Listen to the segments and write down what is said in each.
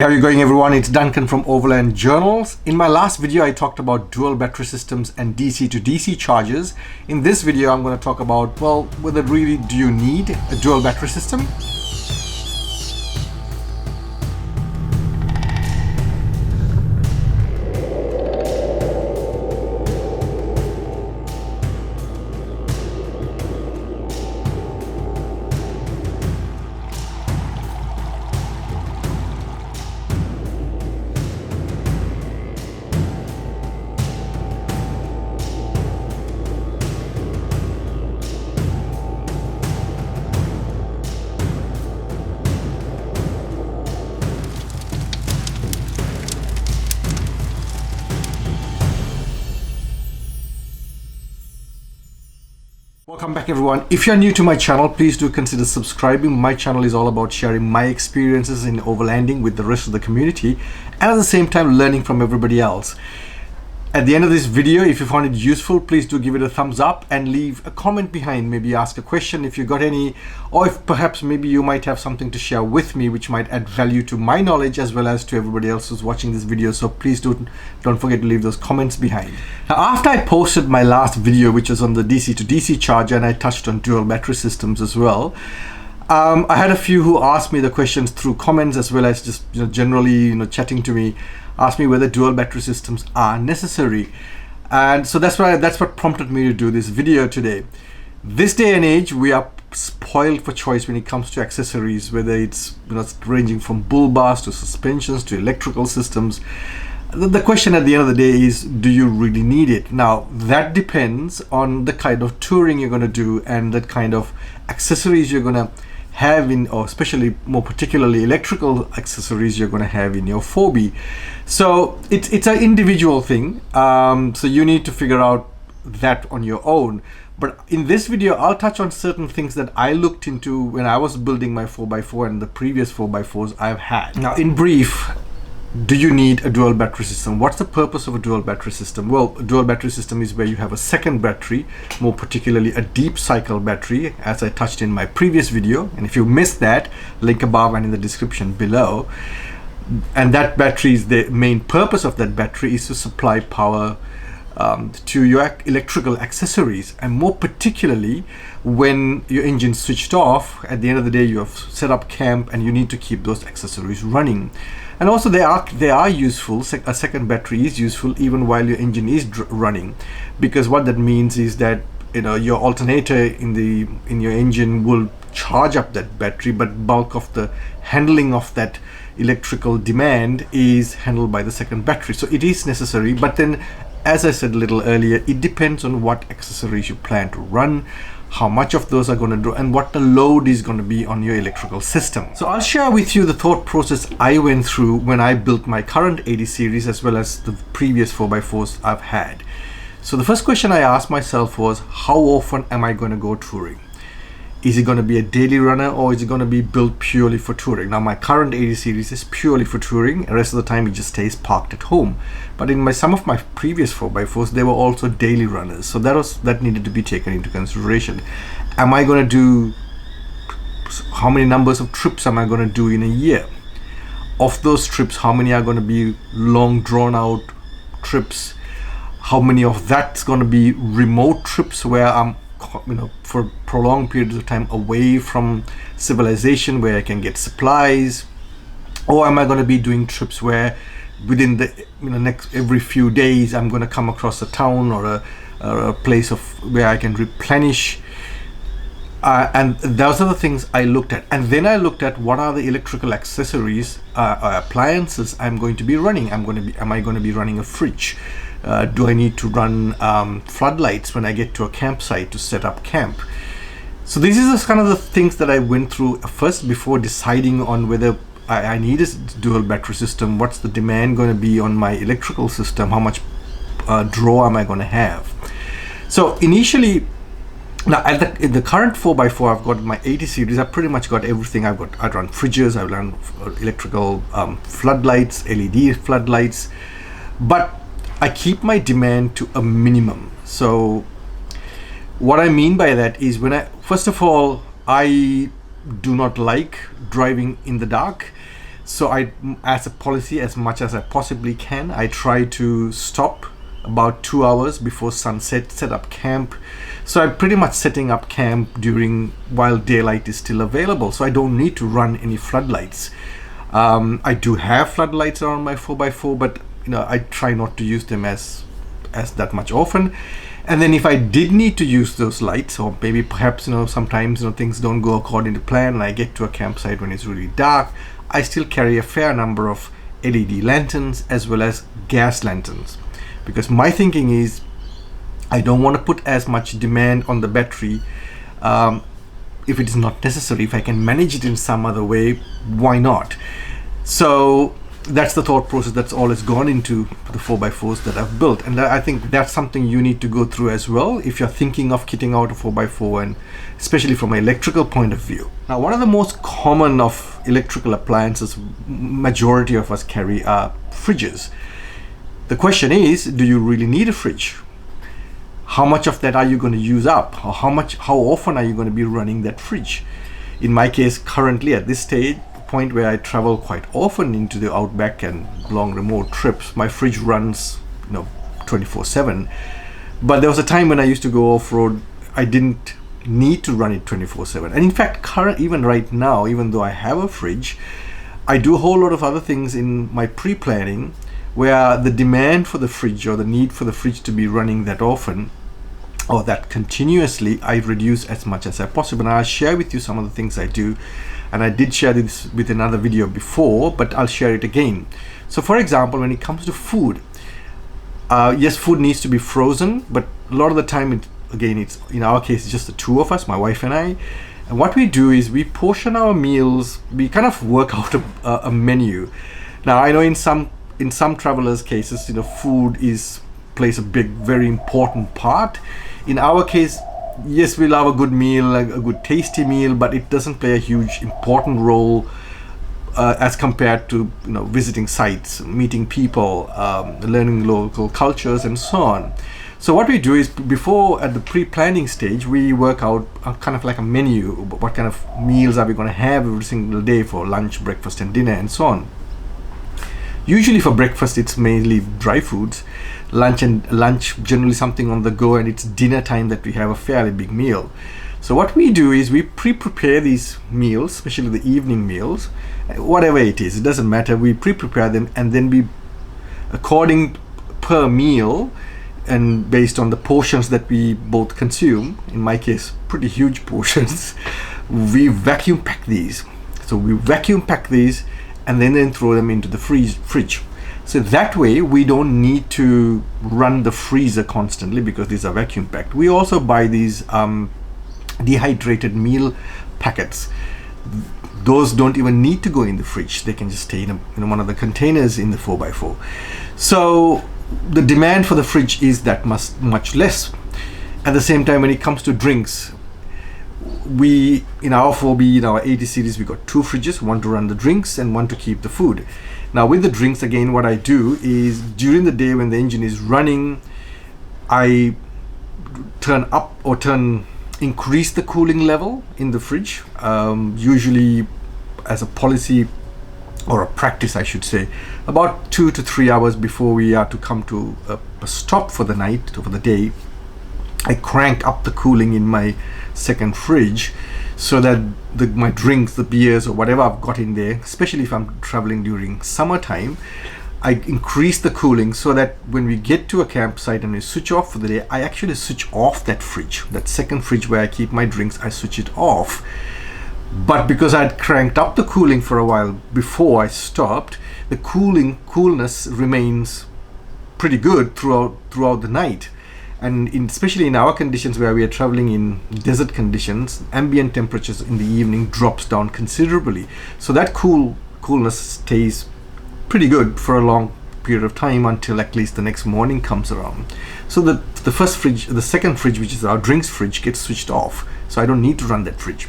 How are you going, everyone? It's Duncan from Overland Journals. In my last video, I talked about dual battery systems and DC to DC chargers. In this video, I'm going to talk about, well, whether really do you need a dual battery system? Welcome back, everyone. If you're new to my channel, please do consider subscribing. My channel is all about sharing my experiences in overlanding with the rest of the community and at the same time learning from everybody else. At the end of this video, if you found it useful, please do give it a thumbs up and leave a comment behind. Maybe ask a question if you got any, or if perhaps maybe you might have something to share with me which might add value to my knowledge as well as to everybody else who's watching this video. So please don't forget to leave those comments behind. Now, after I posted my last video, which was on the DC to DC charger, and I touched on dual battery systems as well, I had a few who asked me the questions through comments as well as just generally chatting to me, asked me whether dual battery systems are necessary. And so that's what prompted me to do this video today. This day and age, we are spoiled for choice when it comes to accessories, whether it's ranging from bull bars to suspensions to electrical systems. The question at the end of the day is, do you really need it? Now, that depends on the kind of touring you're going to do and the kind of accessories you're going to have in, or especially more particularly electrical accessories you're going to have in your 4B. So it's an individual thing. So you need to figure out that on your own. But in this video, I'll touch on certain things that I looked into when I was building my 4x4 and the previous 4x4s I've had. Now, in brief, do you need a dual battery system? What's the purpose of a dual battery system? Well, a dual battery system is where you have a second battery, more particularly a deep cycle battery, as I touched in my previous video. And if you missed that, link above and in the description below. And that battery is the main purpose of that battery is to supply power to your electrical accessories, and more particularly when your engine's switched off. At the end of the day, you have set up camp and you need to keep those accessories running. And also they are useful. A second battery is useful even while your engine is running, because what that means is that your alternator in your engine will charge up that battery, but bulk of the handling of that electrical demand is handled by the second battery. So it is necessary, but then, as I said a little earlier, it depends on what accessories you plan to run, how much of those are going to do, and what the load is going to be on your electrical system. So I'll share with you the thought process I went through when I built my current 80 series as well as the previous 4x4s I've had. So the first question I asked myself was, how often am I going to go touring? Is it going to be a daily runner, or is it going to be built purely for touring? Now, my current 80 series is purely for touring. The rest of the time it just stays parked at home. But in some of my previous 4x4s, they were also daily runners. So that needed to be taken into consideration. Am I going to do, how many numbers of trips am I going to do in a year? Of those trips, how many are going to be long drawn out trips? How many of that's going to be remote trips where I'm for prolonged periods of time away from civilization where I can get supplies? Or am I going to be doing trips where within the next every few days I'm going to come across a town or a place where I can replenish? And those are the things I looked at. And then I looked at what are the electrical accessories or appliances I'm going to be running. Am I going to be running a fridge? Do I need to run floodlights when I get to a campsite to set up camp? So these are kind of the things that I went through first before deciding on whether I need a dual battery system. What's the demand going to be on my electrical system? How much draw am I going to have? So initially, now in the current 4x4 I've got my 80 series, I pretty much got everything. I run fridges, I run electrical floodlights, LED floodlights, but I keep my demand to a minimum. So what I mean by that is, first of all, I do not like driving in the dark. So as a policy, as much as I possibly can, I try to stop about 2 hours before sunset, set up camp. So I'm pretty much setting up camp while daylight is still available, so I don't need to run any floodlights. I do have floodlights around my 4x4, but I try not to use them as that much often. And then if I did need to use those lights, or maybe perhaps sometimes things don't go according to plan and I get to a campsite when it's really dark, I still carry a fair number of LED lanterns as well as gas lanterns, because my thinking is I don't want to put as much demand on the battery if it is not necessary. If I can manage it in some other way, why not? So that's the thought process that's always gone into the 4x4s that I've built, and I think that's something you need to go through as well if you're thinking of kitting out a 4x4, and especially from an electrical point of view. Now, one of the most common of electrical appliances majority of us carry are fridges. The question is, do you really need a fridge? How much of that are you going to use up, or how often are you going to be running that fridge? In my case, currently at this point where I travel quite often into the outback and long remote trips, my fridge runs 24/7. But there was a time when I used to go off-road, I didn't need to run it 24/7. And in fact, even right now, even though I have a fridge, I do a whole lot of other things in my pre-planning where the demand for the fridge, or the need for the fridge to be running that often or that continuously, I reduce as much as I possible. And I'll share with you some of the things I do, and I did share this with another video before, but I'll share it again. So for example, when it comes to food, yes, food needs to be frozen, but a lot of the time it's in our case, it's just the two of us, my wife and I. And what we do is we portion our meals, we kind of work out a menu. Now, I know in some travelers' cases, food plays a very important part. In our case, yes, we love a good meal, a good tasty meal, but it doesn't play a huge important role as compared to visiting sites, meeting people, learning local cultures, and so on. So what we do is, before, at the pre-planning stage, we work out kind of like a menu. What kind of meals are we going to have every single day for lunch, breakfast, and dinner, and so on. Usually for breakfast, it's mainly dry foods. Lunch generally something on the go, and it's dinner time that we have a fairly big meal. So what we do is we pre-prepare these meals, especially the evening meals, whatever it is, it doesn't matter. We pre-prepare them, and then we, according per meal and based on the portions that we both consume, in my case pretty huge portions, we vacuum pack these. So we vacuum pack these and then throw them into the fridge. So that way we don't need to run the freezer constantly, because these are vacuum packed. We also buy these dehydrated meal packets. Those don't even need to go in the fridge. They can just stay in one of the containers in the 4x4. So the demand for the fridge is that much less. At the same time, when it comes to drinks, in our 4B, in our 80 series, we got two fridges, one to run the drinks and one to keep the food. Now with the drinks, again, what I do is during the day when the engine is running, I increase the cooling level in the fridge, usually as a policy or a practice, I should say, about 2 to 3 hours before we are to come to a stop for the night or for the day. I crank up the cooling in my second fridge so that my drinks, the beers or whatever I've got in there, especially if I'm traveling during summertime, I increase the cooling so that when we get to a campsite and we switch off for the day, I actually switch off that fridge. That second fridge where I keep my drinks, I switch it off. But because I'd cranked up the cooling for a while before I stopped, the coolness remains pretty good throughout the night. And especially in our conditions where we are traveling in desert conditions, ambient temperatures in the evening drops down considerably. So that coolness stays pretty good for a long period of time until at least the next morning comes around. So the second fridge, which is our drinks fridge, gets switched off. So I don't need to run that fridge.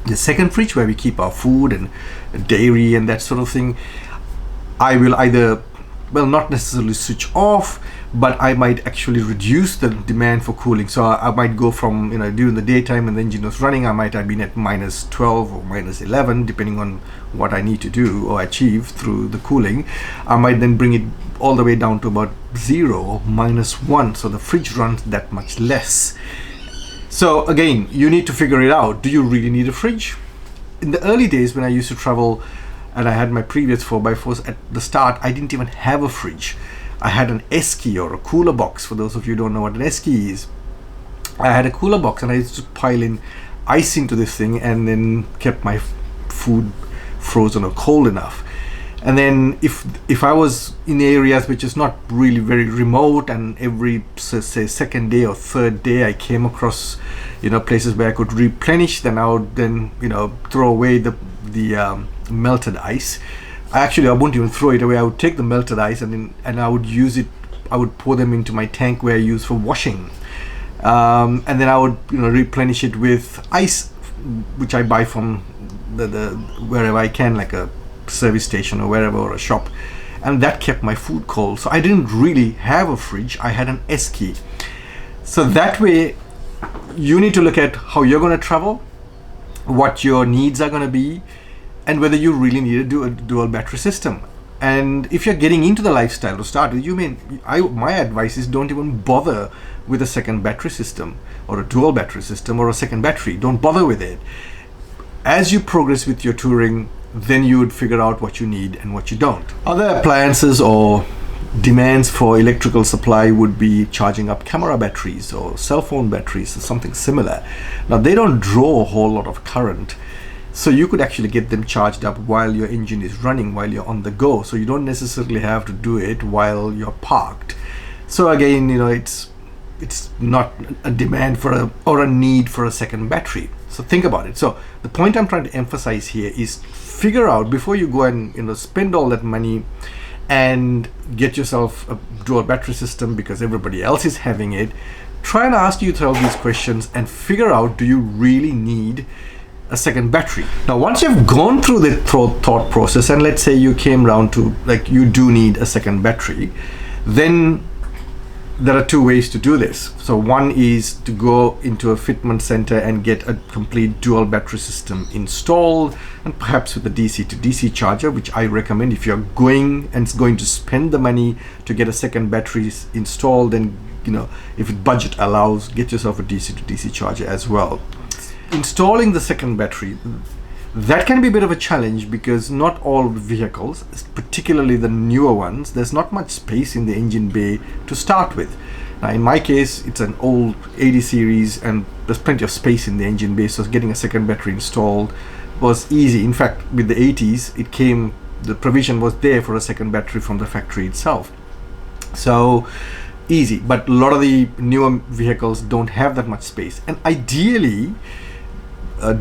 The second fridge, where we keep our food and dairy and that sort of thing, I will either well, not necessarily switch off, but I might actually reduce the demand for cooling. So I might go from, during the daytime when the engine was running, I might have been at -12 or -11, depending on what I need to do or achieve through the cooling. I might then bring it all the way down to about 0 or -1, so the fridge runs that much less. So again, you need to figure it out. Do you really need a fridge? In the early days when I used to travel and I had my previous 4x4s, at the start I didn't even have a fridge. I had an esky, or a cooler box. For those of you who don't know what an esky is, I had a cooler box and I used to pile in ice into this thing and then kept my food frozen or cold enough. And then if I was in areas which is not really very remote, and every say second day or third day I came across places where I could replenish, then I would then throw away the melted ice. I wouldn't even throw it away. I would take the melted ice and I would use it. I would pour them into my tank where I use for washing, and then I would replenish it with ice, which I buy from the wherever I can, like a service station or wherever, or a shop, and that kept my food cold. So I didn't really have a fridge. I had an esky. So that way, you need to look at how you're going to travel, what your needs are going to be, and whether you really need a dual battery system. And if you're getting into the lifestyle to start with, my advice is don't even bother with a second battery system or a dual battery system or a second battery. Don't bother with it. As you progress with your touring, then you would figure out what you need and what you don't. Other appliances or demands for electrical supply would be charging up camera batteries or cell phone batteries or something similar. Now, they don't draw a whole lot of current, so you could actually get them charged up while your engine is running, while you're on the go. So you don't necessarily have to do it while you're parked. So again, it's not a demand for or a need for a second battery. So think about it. So the point I'm trying to emphasize here is figure out, before you go and spend all that money and get yourself a dual battery system because everybody else is having it, try and ask yourself these questions and figure out, do you really need a second battery? Now, once you've gone through the thought process, and let's say you came around to you do need a second battery, then there are two ways to do this. So one is to go into a fitment center and get a complete dual battery system installed, and perhaps with a DC to DC charger, which I recommend. If you're going to spend the money to get a second battery installed, then if budget allows, get yourself a DC to DC charger as well. Installing the second battery, that can be a bit of a challenge because not all vehicles, particularly the newer ones, there's not much space in the engine bay to start with. Now, in my case, it's an old 80 series and there's plenty of space in the engine bay, so getting a second battery installed was easy. In fact, with the 80s, the provision was there for a second battery from the factory itself. So easy, but a lot of the newer vehicles don't have that much space, and ideally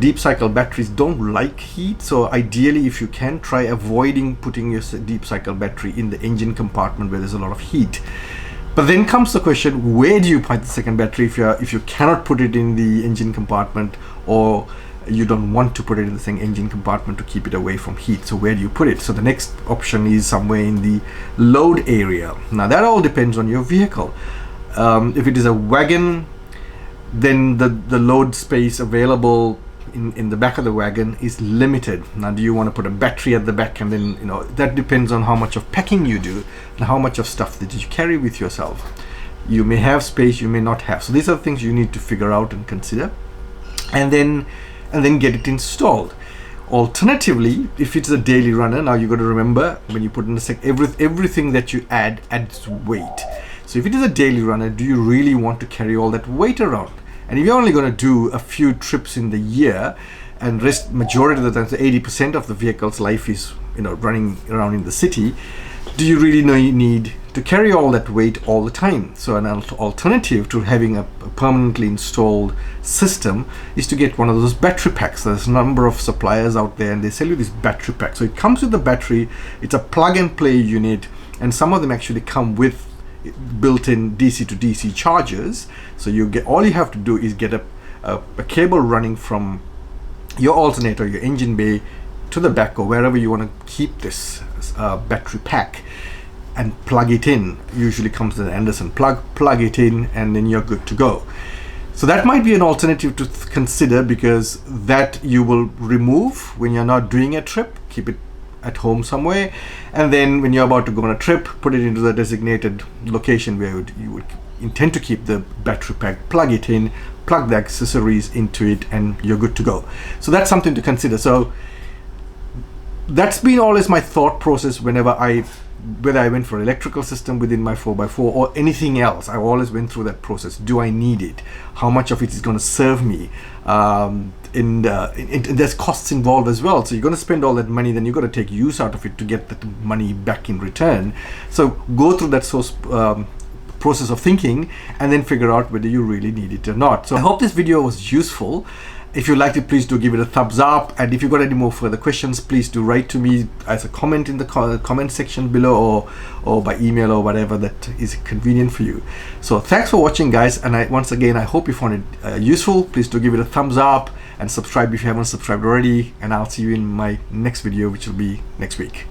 deep cycle batteries don't like heat. So ideally, if you can, try avoiding putting your deep cycle battery in the engine compartment where there's a lot of heat. But then comes the question, where do you put the second battery if you cannot put it in the engine compartment, or you don't want to put it in the same engine compartment to keep it away from heat? So where do you put it? So the next option is somewhere in the load area. Now, that all depends on your vehicle. If it is a wagon, then the load space available in the back of the wagon is limited. Now, do you want to put a battery at the back? And then that depends on how much of packing you do and how much of stuff that you carry with yourself. You may have space, you may not have. So these are things you need to figure out and consider, and then get it installed. Alternatively, if it's a daily runner, now you got to remember, when you put in everything that you adds weight. So if it is a daily runner, do you really want to carry all that weight around? And if you're only going to do a few trips in the year, and majority of the time, 80% of the vehicle's life is running around in the city, do you really need to carry all that weight all the time? So an alternative to having a permanently installed system is to get one of those battery packs. There's a number of suppliers out there and they sell you this battery pack. So it comes with the battery, it's a plug and play unit, and some of them actually come with built-in DC to DC chargers. So all you have to do is get a cable running from your alternator, your engine bay, to the back or wherever you want to keep this battery pack, and plug it in. Usually comes with an Anderson plug it in, and then you're good to go. So that might be an alternative to consider, because that you will remove when you're not doing a trip, keep it at home somewhere, and then when you're about to go on a trip, put it into the designated location where you would intend to keep the battery pack, plug it in, plug the accessories into it, and you're good to go. So that's something to consider. So that's been always my thought process whenever whether I went for electrical system within my 4x4 or anything else. I always went through that process. Do I need it? How much of it is going to serve me? There's costs involved as well. So you're going to spend all that money, then you've got to take use out of it to get that money back in return. So go through that process of thinking, and then figure out whether you really need it or not. So I hope this video was useful. If you liked it, please do give it a thumbs up, and if you've got any more further questions, please do write to me as a comment in the comment section below, or by email, or whatever that is convenient for you. So thanks for watching, guys, and once again I hope you found it useful. Please do give it a thumbs up and subscribe if you haven't subscribed already, and I'll see you in my next video, which will be next week.